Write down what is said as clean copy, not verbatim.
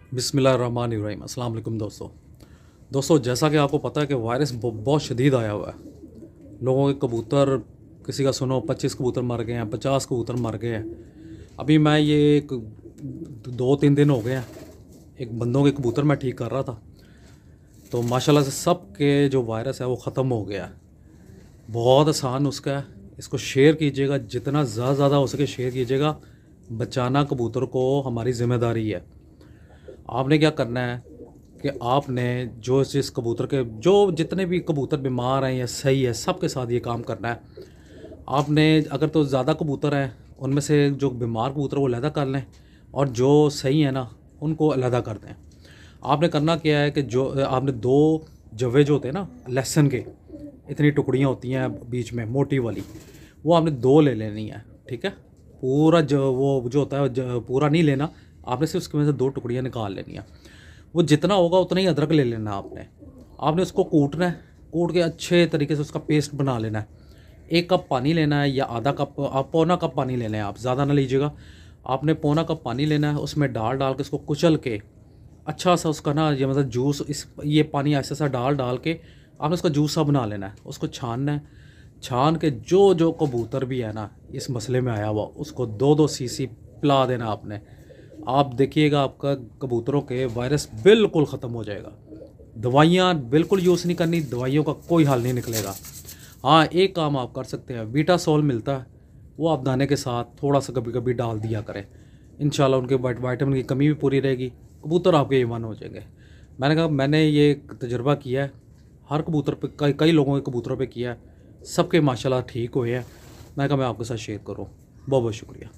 बिस्मिल्लाहिर्रहमानिर्रहीम। अस्सलाम वालेकुम दोस्तों, जैसा कि आपको पता है कि वायरस बहुत शदीद आया हुआ है। लोगों के कबूतर, किसी का सुनो 25 कबूतर मर गए हैं, 50 कबूतर मर गए हैं। अभी मैं ये एक 2-3 दिन हो गए हैं, एक बंदों के कबूतर मैं ठीक कर रहा था, तो माशाल्लाह से सब के जो वायरस है वो ख़त्म हो गया है। बहुत आसान नुस्खा है, इसको शेयर कीजिएगा, जितना ज़्यादा हो सके शेयर कीजिएगा। बचाना कबूतर को हमारी ज़िम्मेदारी है। आपने क्या करना है कि आपने जो जिस कबूतर के जो जितने भी कबूतर बीमार हैं या सही है, सब के साथ ये काम करना है। आपने अगर तो ज़्यादा कबूतर हैं, उनमें से जो बीमार कबूतर वो अलहदा कर लें, और जो सही है ना उनको अलहदा कर दें। आपने करना क्या है कि जो आपने 2 जवे जो होते हैं ना लहसुन के, इतनी टुकड़ियाँ होती हैं बीच में मोटी वाली, वो आपने 2 ले लेनी है। ठीक है, पूरा जो वो जो होता है पूरा नहीं लेना आपने, सिर्फ उसकी में से 2 टुकड़ियाँ निकाल लेनी है। वो जितना होगा उतना ही अदरक ले लेना आपने उसको कूटना है, कूट के अच्छे तरीके से उसका पेस्ट बना लेना है। 1 कप पानी लेना है या आधा कप, आप पौना कप पानी लेना है, आप ज़्यादा ना लीजिएगा। आपने पौना कप पानी लेना है, उसमें डाल के उसको कुचल के अच्छा सा उसका ना ये मतलब जूस, ये पानी ऐसा सा डाल के आपने उसका जूस सा बना लेना है। उसको छानना है, छान के जो कबूतर भी है ना इस मसले में आया हुआ, उसको 2-2 सीसी पिला देना आपने। आप देखिएगा आपका कबूतरों के वायरस बिल्कुल ख़त्म हो जाएगा। दवाइयाँ बिल्कुल यूज़ नहीं करनी, दवाइयों का कोई हल नहीं निकलेगा। हाँ, एक काम आप कर सकते हैं, बीटासोल मिलता है, वो आप दाने के साथ थोड़ा सा कभी कभी डाल दिया करें। इंशाल्लाह उनके विटामिन की कमी भी पूरी रहेगी, कबूतर आपके ईमान हो जाएंगे। मैंने कहा मैंने ये तजुर्बा किया है, हर कबूतर पे कई लोगों के कबूतरों पे किया है, सबके माशाल्लाह ठीक हुए हैं। मैं कहा मैं आपके साथ शेयर करूँ। बहुत बहुत शुक्रिया।